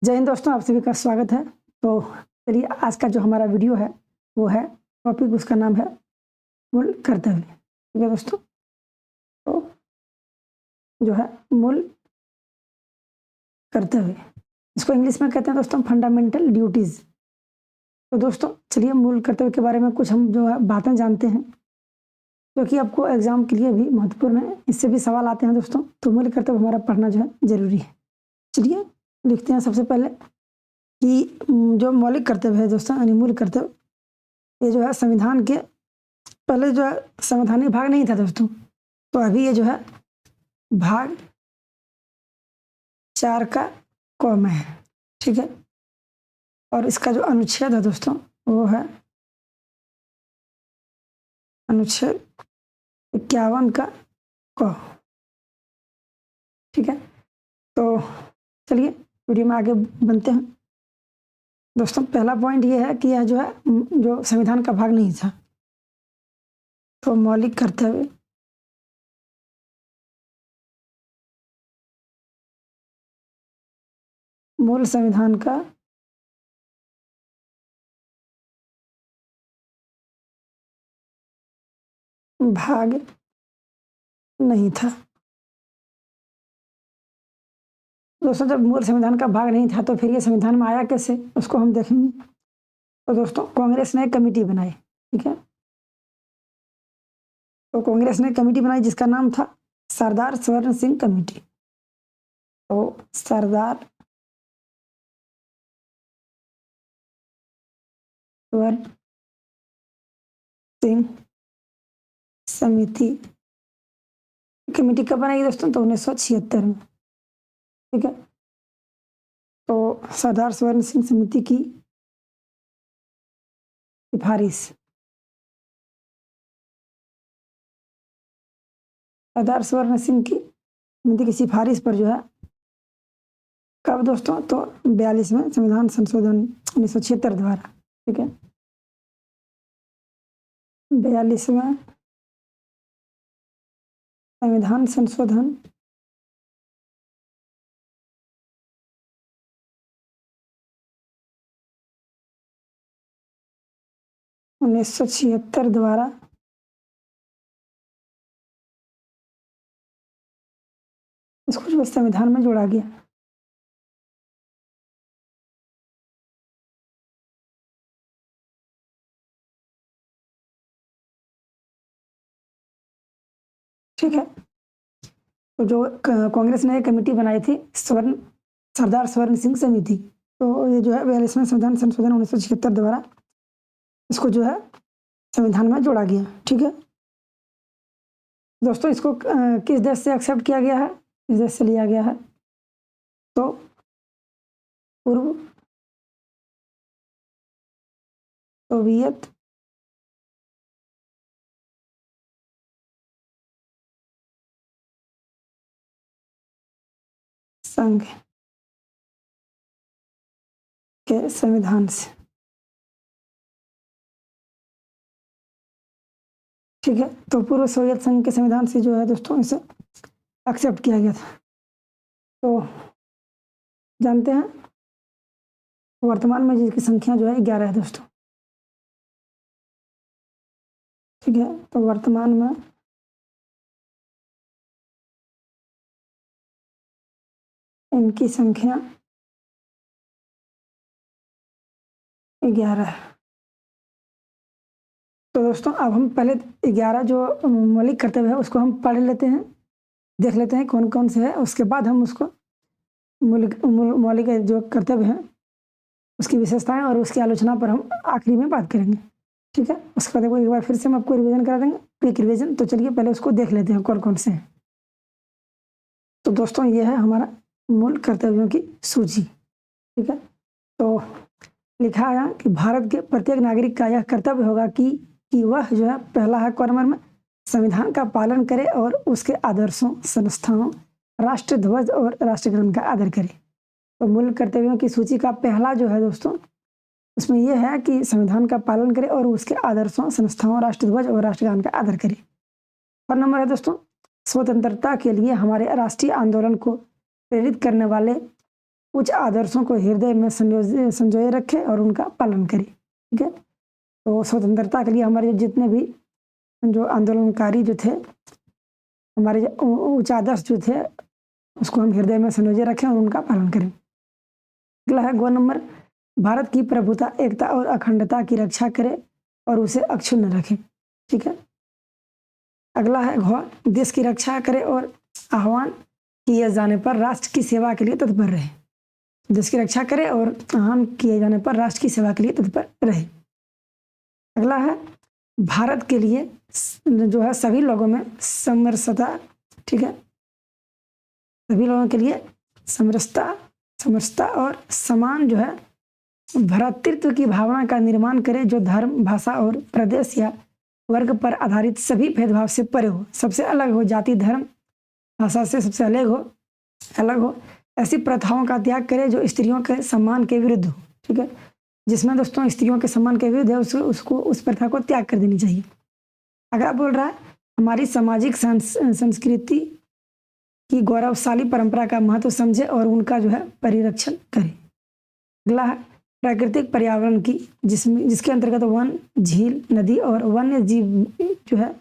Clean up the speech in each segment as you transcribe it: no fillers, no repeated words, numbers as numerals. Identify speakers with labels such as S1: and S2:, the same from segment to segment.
S1: जय हिंद दोस्तों, आप सभी का स्वागत है। तो चलिए आज का जो हमारा वीडियो है वो है टॉपिक, उसका नाम है मूल कर्तव्य। ठीक है दोस्तों, तो जो है मूल कर्तव्य, इसको इंग्लिश में कहते हैं दोस्तों फंडामेंटल ड्यूटीज। तो दोस्तों चलिए मूल कर्तव्य के बारे में कुछ हम जो है बातें जानते हैं, जो कि आपको एग्जाम के लिए भी महत्वपूर्ण है। इससे भी सवाल आते हैं दोस्तों, तो मूल कर्तव्य हमारा पढ़ना जो है जरूरी है। चलिए लिखते हैं सबसे पहले कि जो मौलिक कर्तव्य है दोस्तों, यानी मूल कर्तव्य, ये जो है संविधान के पहले जो है संवैधानिक भाग नहीं था दोस्तों, तो अभी ये जो है भाग 4 का क में है। ठीक है, और इसका जो अनुच्छेद है दोस्तों वो है अनुच्छेद 51 का क। ठीक है, तो चलिए वीडियो में आगे बनते हैं। दोस्तों पहला पॉइंट ये है कि यह जो है जो संविधान का भाग नहीं था, तो मौलिक कर्तव्य मूल संविधान का भाग नहीं था। दोस्तों जब मूल संविधान का भाग नहीं था तो फिर ये संविधान में आया कैसे, उसको हम देखेंगे। तो दोस्तों कांग्रेस ने एक कमेटी बनाई। ठीक है, तो कांग्रेस ने कमेटी बनाई जिसका नाम था सरदार स्वर्ण सिंह कमेटी। तो सरदार स्वर्ण सिंह समिति कमेटी कब बनाई दोस्तों, तो 1976 में। ठीक है, तो सरदार स्वर्ण सिंह समिति की सिफारिश, सरदार स्वर्ण सिंह की समिति की सिफारिश पर जो है कब दोस्तों, तो 42वें संविधान संशोधन 1976 द्वारा। ठीक है, 42वें संविधान संशोधन 1976 द्वारा इसको जो संविधान में जोड़ा गया। ठीक है, तो जो कांग्रेस ने एक कमेटी बनाई थी सरदार स्वर्ण सिंह समिति, तो ये जो है 42वें संविधान संशोधन 1976 द्वारा इसको जो है संविधान में जोड़ा गया। ठीक है दोस्तों, इसको किस देश से एक्सेप्ट किया गया है, किस देश से लिया गया है, तो पूर्व सोवियत संघ के संविधान से। ठीक है, तो पूर्व सोवियत संघ के संविधान से जो है दोस्तों इसे एक्सेप्ट किया गया था। तो जानते हैं वर्तमान में जिसकी संख्या जो है 11 है दोस्तों। ठीक है, तो वर्तमान में इनकी संख्या 11 है। तो दोस्तों अब हम पहले 11 जो मौलिक कर्तव्य है उसको हम पढ़ लेते हैं, देख लेते हैं कौन कौन से है, उसके बाद हम उसको मौलिक जो कर्तव्य है उसकी विशेषताएं और उसकी आलोचना पर हम आखिरी में बात करेंगे। ठीक है, उसके बाद एक बार फिर से हम आपको रिवीजन करा देंगे, क्विक रिवीजन। तो चलिए पहले उसको देख लेते हैं कौन कौन से हैं। तो दोस्तों ये है हमारा मूल कर्तव्यों की सूची। ठीक है, तो लिखा है कि भारत के प्रत्येक नागरिक का यह कर्तव्य होगा कि वह जो है पहला है कॉर्नर में संविधान का पालन करे और उसके आदर्शों, संस्थाओं, राष्ट्र ध्वज और राष्ट्रगान का आदर करे। तो मूल कर्तव्यों की सूची का पहला जो है दोस्तों उसमें यह है कि संविधान का पालन करे और उसके आदर्शों, संस्थाओं, राष्ट्र ध्वज और राष्ट्रगान का आदर करे। और नंबर है दोस्तों स्वतंत्रता के लिए हमारे राष्ट्रीय आंदोलन को प्रेरित करने वाले उच्च आदर्शों को हृदय में संजोए रखे और उनका पालन करे। ठीक है, तो स्वतंत्रता के लिए हमारे जितने भी जो आंदोलनकारी जो थे, हमारे उच्च आदर्श जो थे, उसको हम हृदय में संजोए रखें और उनका पालन करें। अगला है गो नंबर, भारत की प्रभुता, एकता और अखंडता की रक्षा करे और उसे अक्षुण्ण रखे। ठीक है, अगला है घ, देश की रक्षा करे और आह्वान किए जाने पर राष्ट्र की सेवा के लिए तत्पर रहे। देश की रक्षा करे और आह्वान किए जाने पर राष्ट्र की सेवा के लिए तत्पर रहे। अगला है भारत के लिए जो है सभी लोगों में समरसता। ठीक है, सभी लोगों के लिए समरसता और समान जो है भ्रातृत्व की भावना का निर्माण करे, जो धर्म, भाषा और प्रदेश या वर्ग पर आधारित सभी भेदभाव से परे हो, सबसे अलग हो, जाति, धर्म, भाषा से सबसे अलग हो। ऐसी प्रथाओं का त्याग करे जो स्त्रियों के सम्मान के विरुद्ध हो। ठीक है, जिसमें दोस्तों स्त्रियों के सम्मान के विरुद्ध है, उसको उस प्रथा को त्याग कर देनी चाहिए। अगला बोल रहा है हमारी सामाजिक संस्कृति की गौरवशाली परंपरा का महत्व समझे और उनका जो है परिरक्षण करे। अगला है प्राकृतिक पर्यावरण की, जिसके अंतर्गत वन, झील, नदी और वन्य जीव जो है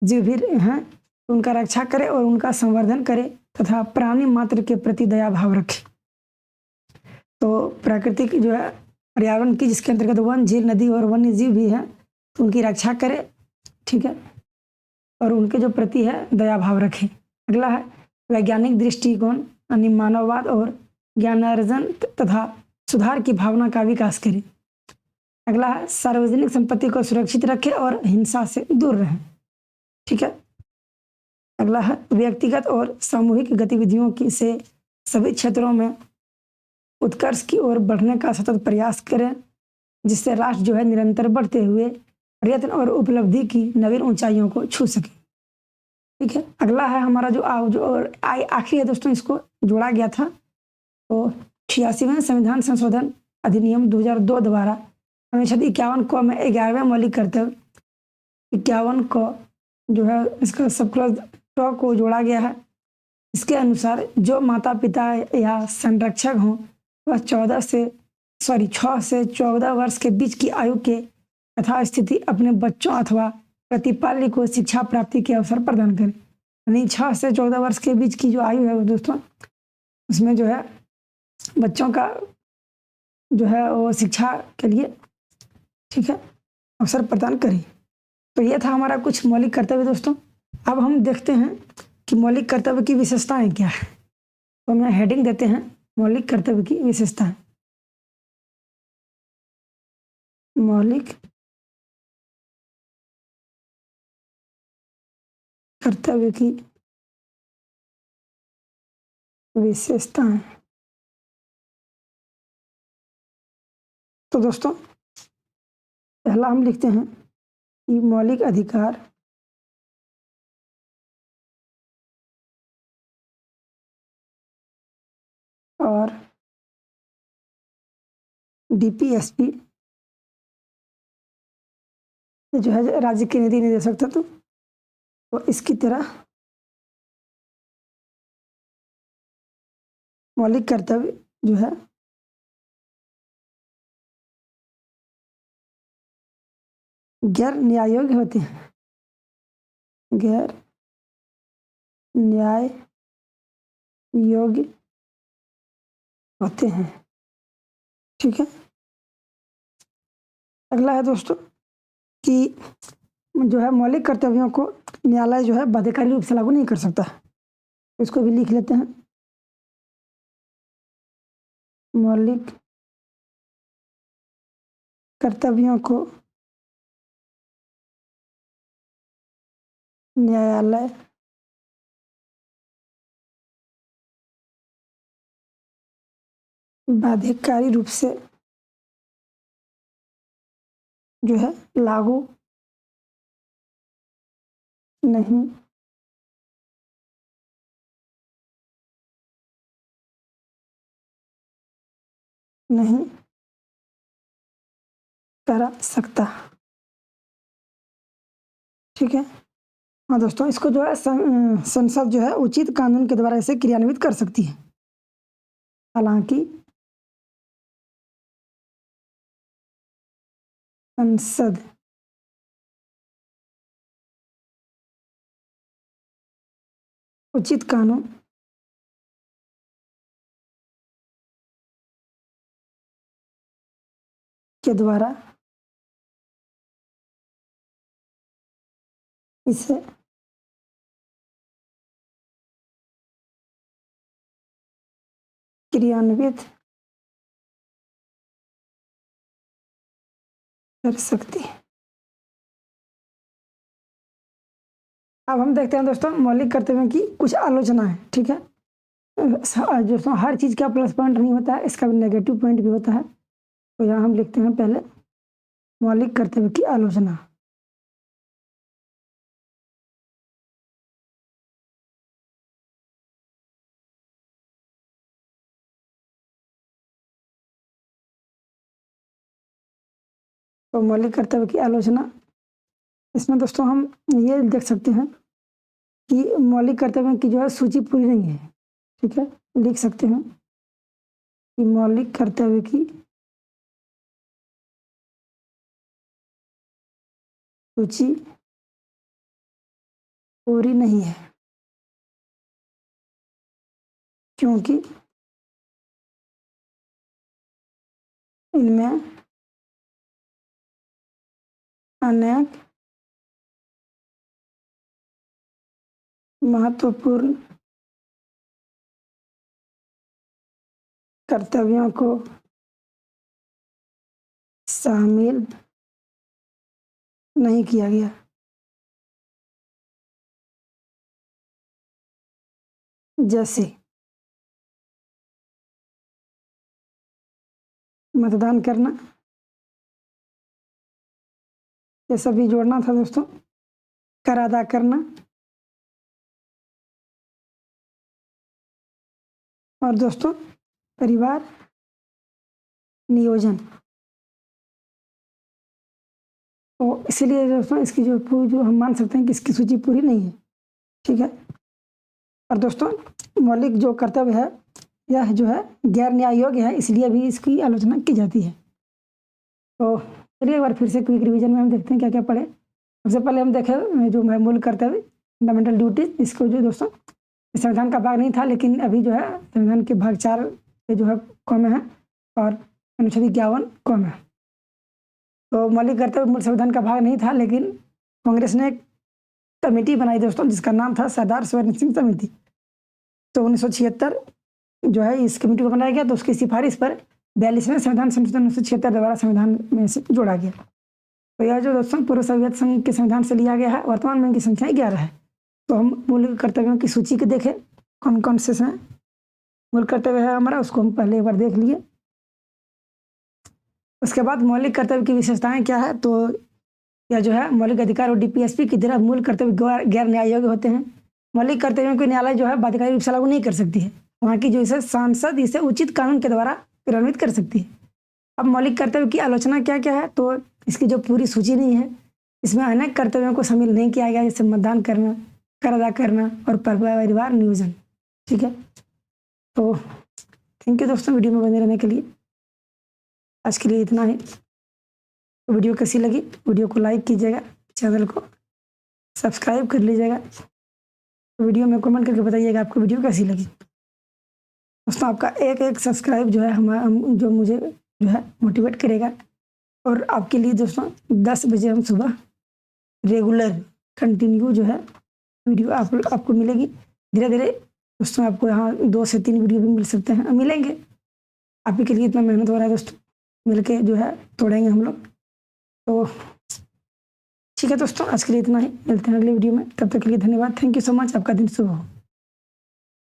S1: जीव भी हैं, उनका रक्षा करे और उनका संवर्धन करे तथा प्राणी मात्र के प्रति दया भाव रखे। तो प्राकृतिक जो है पर्यावरण की, जिसके अंतर्गत वन, झील, नदी और वन्य जीव भी हैं, तो उनकी रक्षा करे। ठीक है, और उनके जो प्रति है दया भाव रखे। अगला है वैज्ञानिक दृष्टिकोण यानी मानववाद और ज्ञानार्जन तथा सुधार की भावना का विकास करे। अगला है सार्वजनिक संपत्ति को सुरक्षित रखे और हिंसा से दूर रहे। ठीक है, अगला है व्यक्तिगत और सामूहिक गतिविधियों की से सभी क्षेत्रों में उत्कर्ष की ओर बढ़ने का सतत प्रयास करें, जिससे राष्ट्र जो है निरंतर बढ़ते हुए प्रयत्न और उपलब्धि की नवीन ऊंचाइयों को छू सके। ठीक है, अगला है हमारा जो आखिरी है दोस्तों, इसको जोड़ा गया था। तो 86वें संविधान संशोधन अधिनियम 2002 द्वारा अनुच्छेद 51 क में 11वें मौलिक कर्तव्य 51 क जो है इसका सब क्लॉज ट को जोड़ा गया है। इसके अनुसार जो माता पिता या संरक्षक हों वह 6 से 14 वर्ष के बीच की आयु के तथा स्थिति अपने बच्चों अथवा प्रतिपाल्य को शिक्षा प्राप्ति के अवसर प्रदान करें। यानी 6 से 14 वर्ष के बीच की जो आयु है दोस्तों, उसमें जो है बच्चों का जो है वो शिक्षा के लिए, ठीक है, अवसर प्रदान करें। तो ये था हमारा कुछ मौलिक कर्तव्य दोस्तों। अब हम देखते हैं कि मौलिक कर्तव्य की विशेषताएं क्या है। तो हम हेडिंग देते हैं मौलिक कर्तव्य की विशेषताएं। मौलिक कर्तव्य की विशेषताएं। तो दोस्तों पहला हम लिखते हैं कि मौलिक अधिकार और डीपीएसपी जो है राज्य के नीति निर्देशक तत्व, तो इसकी तरह मौलिक कर्तव्य जो है गैर न्याय योग्य होते हैं, गैर न्याय योग्य होते हैं। ठीक है, अगला है दोस्तों कि जो है मौलिक कर्तव्यों को न्यायालय जो है बाध्यकारी रूप से लागू नहीं कर सकता। इसको भी लिख लेते हैं। मौलिक कर्तव्यों को न्यायालय बाध्यकारी रूप से जो है लागू नहीं कर सकता। ठीक है, हाँ दोस्तों, इसको जो है संसद जो है उचित कानून के द्वारा इसे क्रियान्वित कर सकती है। हालांकि संसद उचित कानून के द्वारा इसे क्रियान्वित कर सकती है। अब हम देखते हैं दोस्तों मौलिक कर्तव्यों की कुछ आलोचना है। ठीक है, दोस्तों हर चीज़ का प्लस पॉइंट नहीं होता है, इसका भी नेगेटिव पॉइंट भी होता है। तो यहाँ हम लिखते हैं पहले मौलिक कर्तव्य की आलोचना। तो मौलिक कर्तव्य की आलोचना, इसमें दोस्तों हम ये देख सकते हैं कि मौलिक कर्तव्यों की जो है सूची पूरी नहीं है। ठीक है, लिख सकते हैं कि मौलिक कर्तव्य की सूची पूरी नहीं है, क्योंकि इनमें अनेक महत्वपूर्ण कर्तव्यों को शामिल नहीं किया गया। जैसे मतदान करना, ये सभी जोड़ना था दोस्तों। कर अदा करना और दोस्तों परिवार नियोजन। तो इसीलिए दोस्तों इसकी जो हम मान सकते हैं कि इसकी सूची पूरी नहीं है। ठीक है, और दोस्तों मौलिक जो कर्तव्य है यह जो है गैर न्याय योग्य है, इसलिए भी इसकी आलोचना की जाती है। तो चलिए एक बार फिर से क्विक रिवीजन में हम देखते हैं क्या क्या पढ़े। सबसे पहले हम देखें जो है मूल कर्तव्य फंडामेंटल ड्यूटीज, इसको जो दोस्तों संविधान का भाग नहीं था, लेकिन अभी जो है संविधान के भाग 4 के जो है क में है और अनुच्छेद 51 क में है। तो मौलिक कर्तव्य मूल संविधान का भाग नहीं था, लेकिन कांग्रेस ने एक कमेटी बनाई दोस्तों जिसका नाम था सरदार स्वर्ण सिंह समिति। तो 1976 जो है इस कमेटी को बनाया गया, तो उसकी सिफारिश पर 42वें संविधान संशोधन 1976 द्वारा संविधान में से जोड़ा गया। तो यह जो दोस्तों पूर्व सोवियत संघ के संविधान से लिया गया है। वर्तमान में इनकी संख्या 11 है। तो हम मूल कर्तव्यों की सूची के देखें कौन कौन से हैं मूल कर्तव्य है हमारा, उसको हम पहले एक बार देख लिए। उसके बाद मौलिक कर्तव्य की विशेषताएं क्या है, तो यह जो है मौलिक अधिकार और डीपीएसपी की तरह मूल कर्तव्य गैर न्याय योग्य होते हैं। मौलिक कर्तव्यों को न्यायालय जो है बाध्यकारी रूप से लागू नहीं कर सकती है, वहाँ की जो इसे सांसद इसे उचित कानून के द्वारा क्रियान्वित कर सकती है। अब मौलिक कर्तव्य की आलोचना क्या क्या है, तो इसकी जो पूरी सूची नहीं है, इसमें अनेक कर्तव्यों को शामिल नहीं किया गया, जैसे मतदान करना, कर अदा करना और परिवार नियोजन। ठीक है, तो थैंक यू दोस्तों वीडियो में बने रहने के लिए। आज के लिए इतना ही। तो वीडियो कैसी लगी, वीडियो को लाइक कीजिएगा, चैनल को सब्सक्राइब कर लीजिएगा। तो वीडियो में कमेंट करके बताइएगा आपको वीडियो कैसी लगी। दोस्तों आपका एक सब्सक्राइब जो है जो मुझे जो है मोटिवेट करेगा, और आपके लिए दोस्तों 10 बजे हम सुबह रेगुलर कंटिन्यू जो है वीडियो आपको मिलेगी। धीरे धीरे दोस्तों आपको यहाँ 2 से 3 वीडियो भी मिल सकते हैं, मिलेंगे। आप ही के लिए इतना मेहनत हो रहा है दोस्तों, मिलके जो है तोड़ेंगे हम लोग। तो ठीक है दोस्तों, आज के लिए इतना ही। मिलते हैं अगले वीडियो में, तब तक के लिए धन्यवाद। Thank you so much. आपका दिन शुभ हो।